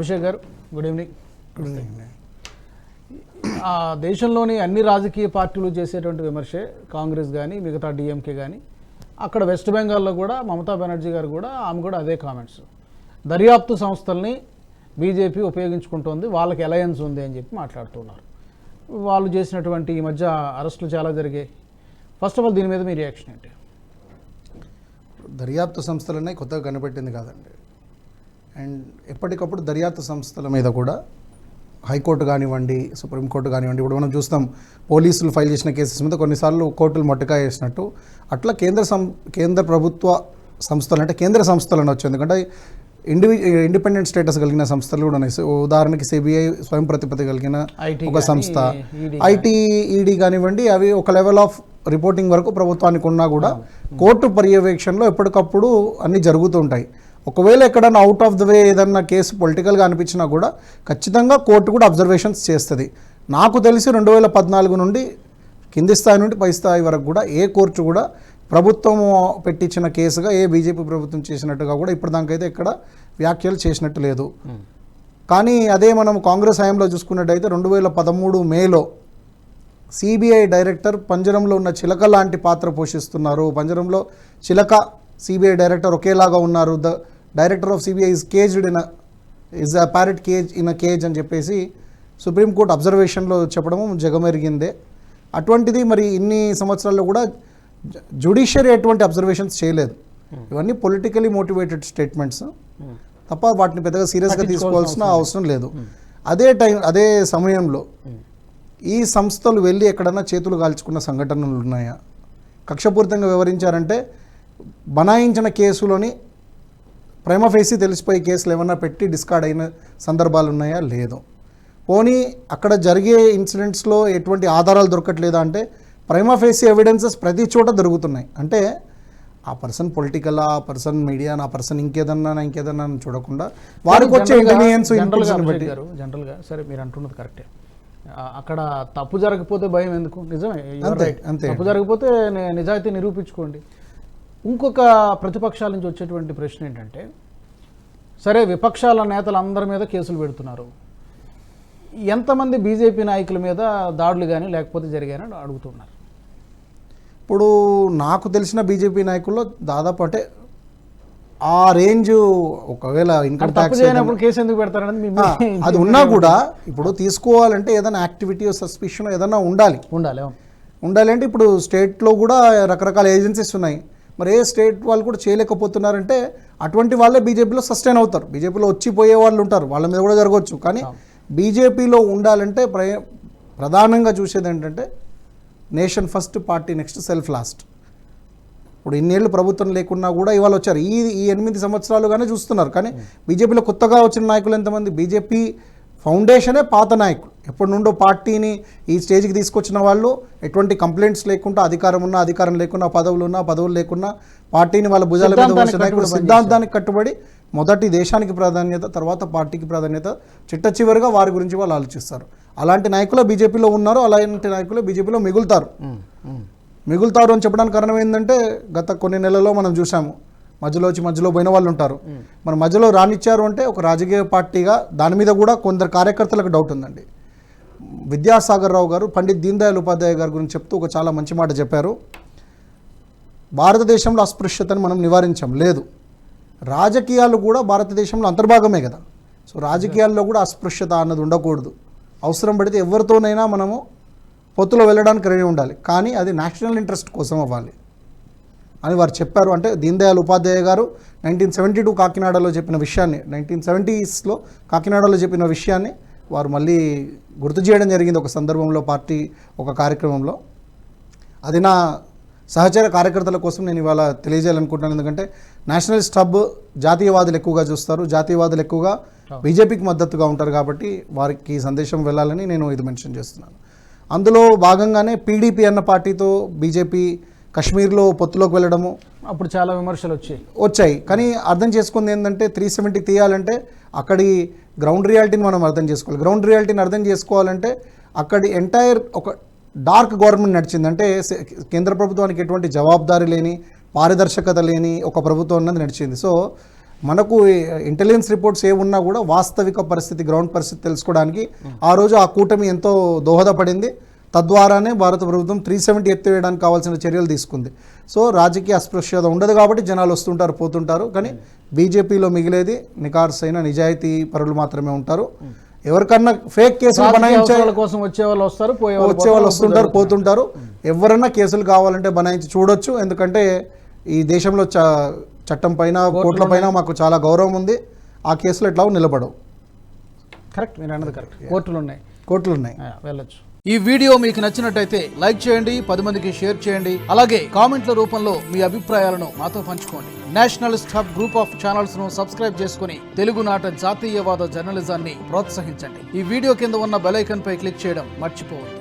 అభిషేక్ గారు good evening. Good evening. దేశంలోని అన్ని రాజకీయ పార్టీలు చేసేటువంటి విమర్శే, కాంగ్రెస్ కానీ మిగతా డిఎంకే కానీ, అక్కడ వెస్ట్ బెంగాల్లో కూడా మమతా బెనర్జీ గారు కూడా ఆమె కూడా అదే కామెంట్స్. దర్యాప్తు సంస్థల్ని బీజేపీ ఉపయోగించుకుంటోంది, వాళ్ళకి అలయన్స్ ఉంది అని చెప్పి మాట్లాడుతున్నారు. వాళ్ళు చేసినటువంటి ఈ మధ్య అరెస్టులు చాలా జరిగాయి. ఫస్ట్ ఆఫ్ ఆల్ దీని మీద మీ రియాక్షన్ ఏంటి? దర్యాప్తు సంస్థలనే కొత్తగా కనిపెట్టింది కాదండి. అండ్ ఎప్పటికప్పుడు దర్యాప్తు సంస్థల మీద కూడా హైకోర్టు కానివ్వండి, సుప్రీంకోర్టు కానివ్వండి, ఇప్పుడు మనం చూస్తాం పోలీసులు ఫైల్ చేసిన కేసెస్ మీద కొన్నిసార్లు కోర్టులు మొట్టగా వేసినట్టు అట్లా కేంద్ర ప్రభుత్వ సంస్థలు అంటే కేంద్ర సంస్థలను వచ్చి, ఎందుకంటే ఇండిపెండెంట్ స్టేటస్ కలిగిన సంస్థలు కూడా ఉన్నాయి. ఉదాహరణకి సిబిఐ స్వయం ప్రతిపత్తి కలిగిన ఒక సంస్థ, ఐటీ, ఈడీ కానివ్వండి, అవి ఒక లెవెల్ ఆఫ్ రిపోర్టింగ్ వరకు ప్రభుత్వానికి ఉన్నా కూడా కోర్టు పర్యవేక్షణలో ఎప్పటికప్పుడు అన్నీ జరుగుతూ ఉంటాయి. ఒకవేళ ఎక్కడన్నా అవుట్ ఆఫ్ ద వే ఏదన్నా కేసు పొలిటికల్గా అనిపించినా కూడా ఖచ్చితంగా కోర్టు కూడా అబ్జర్వేషన్స్ చేస్తుంది. నాకు తెలిసి 2014 నుండి కింది స్థాయి నుండి పై స్థాయి వరకు కూడా ఏ కోర్టు కూడా ప్రభుత్వం పెట్టించిన కేసుగా ఏ బీజేపీ ప్రభుత్వం చేసినట్టుగా కూడా ఇప్పటిదాకైతే ఎక్కడ వ్యాఖ్యలు చేసినట్టు లేదు. కానీ అదే మనం కాంగ్రెస్ హయాంలో చూసుకున్నట్టయితే 2013 మేలో సిబిఐ డైరెక్టర్ పంజరంలో ఉన్న చిలక లాంటి పాత్ర పోషిస్తున్నారు, పంజరంలో చిలక సిబిఐ డైరెక్టర్ ఒకేలాగా ఉన్నారు, the director of CBI is a parrot cage in a cage అని చెప్పేసి సుప్రీంకోర్టు అబ్జర్వేషన్లో చెప్పడము జగమెరిగిందే. అటువంటిది మరి ఇన్ని సంవత్సరాల్లో కూడా జ్యుడిషియరీ ఎటువంటి అబ్జర్వేషన్స్ చేయలేదు. ఇవన్నీ పొలిటికలీ మోటివేటెడ్ స్టేట్మెంట్స్ తప్ప వాటిని పెద్దగా సీరియస్గా తీసుకోవాల్సిన అవసరం లేదు. అదే సమయంలో ఈ సంస్థలు వెళ్ళి ఎక్కడన్నా చేతులు కాల్చుకున్న సంఘటనలు ఉన్నాయా? కక్షపూరితంగా వివరించారంటే బనాయించిన కేసులోని ప్రైమా ఫేసి తెలిసిపోయే కేసులు ఏమన్నా పెట్టి డిస్కార్డ్ అయిన సందర్భాలు ఉన్నాయా? లేదు. పోనీ అక్కడ జరిగే ఇన్సిడెంట్స్లో ఎటువంటి ఆధారాలు దొరకట్లేదా అంటే ప్రైమా ఫేసి ఎవిడెన్సెస్ ప్రతి చోట దొరుకుతున్నాయి. అంటే ఆ పర్సన్ పొలిటికల్, ఆ పర్సన్ మీడియా, ఆ పర్సన్ ఇంకేదన్నా చూడకుండా వారికి వచ్చే ఇంటెలిజెన్స్ బట్టి జనరల్గా సరే మీరు అంటున్నది కరెక్టే. అక్కడ తప్పు జరగకపోతే భయం ఎందుకు? నిజమే, అంతే. తప్పు జరగకపోతే నిజాయితీ నిరూపించుకోండి. ఇంకొక ప్రతిపక్షాల నుంచి వచ్చేటువంటి ప్రశ్న ఏంటంటే, సరే విపక్షాల నేతలందరి మీద కేసులు పెడుతున్నారు, ఎంతమంది బీజేపీ నాయకుల మీద దాడులు కానీ లేకపోతే జరిగాయని అడుగుతున్నారు. ఇప్పుడు నాకు తెలిసిన బీజేపీ నాయకుల్లో దాదాపు అంటే ఆ రేంజ్, ఒకవేళ ఇన్కమ్ ట్యాక్స్ కేసు ఎందుకు పెడతారనేది అది ఉన్నా కూడా ఇప్పుడు తీసుకోవాలంటే ఏదైనా యాక్టివిటీ సస్పిషన్ ఏదైనా ఉండాలి అంటే ఇప్పుడు స్టేట్లో కూడా రకరకాల ఏజెన్సీస్ ఉన్నాయి. మరి ఏ స్టేట్ వాళ్ళు కూడా చేయలేకపోతున్నారంటే అటువంటి వాళ్ళే బీజేపీలో సస్టైన్ అవుతారు. బీజేపీలో వచ్చిపోయే వాళ్ళు ఉంటారు, వాళ్ళ మీద కూడా జరగవచ్చు. కానీ బీజేపీలో ఉండాలంటే ప్రధానంగా చూసేది ఏంటంటే nation first, party next, self last. ఇప్పుడు ఇన్నేళ్ళు ప్రభుత్వం లేకున్నా కూడా ఇవాళ వచ్చారు. ఈ 8 సంవత్సరాలుగానే చూస్తున్నారు. కానీ బీజేపీలో కొత్తగా వచ్చిన నాయకులు ఎంతమంది? బీజేపీ ఫౌండేషనే పాత నాయకులు, ఎప్పటి నుండో పార్టీని ఈ స్టేజ్కి తీసుకొచ్చిన వాళ్ళు, ఎటువంటి కంప్లైంట్స్ లేకుండా, అధికారం ఉన్నా అధికారం లేకున్నా, పదవులు లేకున్నా పార్టీని వాళ్ళ భుజాల మీద వచ్చిన నాయకులు, సిద్ధాంతానికి కట్టుబడి మొదటి దేశానికి ప్రాధాన్యత, తర్వాత పార్టీకి ప్రాధాన్యత, చిట్ట చివరిగా వారి గురించి వాళ్ళు ఆలోచిస్తారు. అలాంటి నాయకులు బీజేపీలో ఉన్నారు, అలాంటి నాయకులు బీజేపీలో మిగులుతారు అని చెప్పడానికి కారణం ఏంటంటే గత కొన్ని నెలల్లో మనం చూసాము, మధ్యలో పోయిన వాళ్ళు ఉంటారు. మన మధ్యలో రానిచ్చారు అంటే ఒక రాజకీయ పార్టీగా దాని మీద కూడా కొందరు కార్యకర్తలకు డౌట్ ఉందండి. విద్యాసాగర్ రావు గారు పండిత్ దీన్ దయాళ్ ఉపాధ్యాయ గారి గురించి చెప్తూ ఒక చాలా మంచి మాట చెప్పారు. భారతదేశంలో అస్పృశ్యతను మనం నివారించాం, లేదు, రాజకీయాలు కూడా భారతదేశంలో అంతర్భాగమే కదా. సో రాజకీయాల్లో కూడా అస్పృశ్యత అన్నది ఉండకూడదు. అవసరం పడితే ఎవరితోనైనా మనము పొత్తులో వెళ్ళడానికి రెడీ ఉండాలి, కానీ అది నేషనల్ ఇంట్రెస్ట్ కోసం అవ్వాలి అని వారు చెప్పారు. అంటే దీన్ దయాళ్ ఉపాధ్యాయ గారు 1972 కాకినాడలో చెప్పిన విషయాన్ని, 1970s కాకినాడలో చెప్పిన విషయాన్ని వారు మళ్ళీ గుర్తు చేయడం జరిగింది ఒక సందర్భంలో, పార్టీ ఒక కార్యక్రమంలో. అది నా సహచర కార్యకర్తల కోసం నేను ఇవాళ తెలియజేయాలనుకుంటున్నాను. ఎందుకంటే నేషనలిస్ట్ హబ్ జాతీయవాదులు ఎక్కువగా చూస్తారు, జాతీయవాదులు ఎక్కువగా బీజేపీకి మద్దతుగా ఉంటారు. కాబట్టి వారికి సందేశం వెళ్ళాలని నేను ఇది మెన్షన్ చేస్తున్నాను. అందులో భాగంగానే పీడీపీ అన్న పార్టీతో బీజేపీ కశ్మీర్లో పొత్తులోకి వెళ్ళడము, అప్పుడు చాలా విమర్శలు వచ్చాయి. కానీ అర్థం చేసుకుంది ఏంటంటే 370 తీయాలంటే అక్కడి గ్రౌండ్ రియాలిటీని మనం అర్థం చేసుకోవాలి. గ్రౌండ్ రియాలిటీని అర్థం చేసుకోవాలంటే అక్కడి ఎంటైర్ ఒక డార్క్ గవర్నమెంట్ నడిచింది. అంటే కేంద్ర ప్రభుత్వానికి ఎటువంటి జవాబుదారీ లేని, పారదర్శకత లేని ఒక ప్రభుత్వం అన్నది నడిచింది. సో మనకు ఇంటెలిజెన్స్ రిపోర్ట్స్ ఏమున్నా కూడా వాస్తవిక పరిస్థితి, గ్రౌండ్ పరిస్థితి తెలుసుకోవడానికి ఆ రోజు ఆ కూటమి ఎంతో దోహదపడింది. తద్వారానే భారత ప్రభుత్వం 370 ఎత్తివేయడానికి కావాల్సిన చర్యలు తీసుకుంది. సో రాజకీయ అస్పృశ్యత ఉండదు కాబట్టి జనాలు వస్తుంటారు, పోతుంటారు. కానీ బీజేపీలో మిగిలేది నికార్సైన నిజాయితీ పరులు మాత్రమే ఉంటారు. ఎవరికన్నా ఫేక్ కేసులు బనాయించే కోసం వచ్చే వాళ్ళు వస్తారు, వచ్చే వాళ్ళు వస్తుంటారు, పోతుంటారు. ఎవరన్నా కేసులు కావాలంటే బనాయించి చూడొచ్చు. ఎందుకంటే ఈ దేశంలో చట్టం పైన, కోర్టుల పైన మాకు చాలా గౌరవం ఉంది. ఆ కేసులు ఎట్లా నిలబడవు. కరెక్ట్, మీరు అన్నది కరెక్ట్. కోర్టులు ఉన్నాయి, వెళ్ళొచ్చు. ఈ వీడియో మీకు నచ్చినట్టయితే లైక్ చేయండి, 10 మందికి షేర్ చేయండి. అలాగే కామెంట్ల రూపంలో మీ అభిప్రాయాలను మాతో పంచుకోండి. Nationalist hub group of channels ను సబ్స్క్రైబ్ చేసుకుని తెలుగునాట జాతీయవాద జర్నలిజాన్ని ప్రోత్సహించండి. ఈ వీడియో కింద ఉన్న బెల్ ఐకాన్ పై క్లిక్ చేయడం మర్చిపోవద్దు.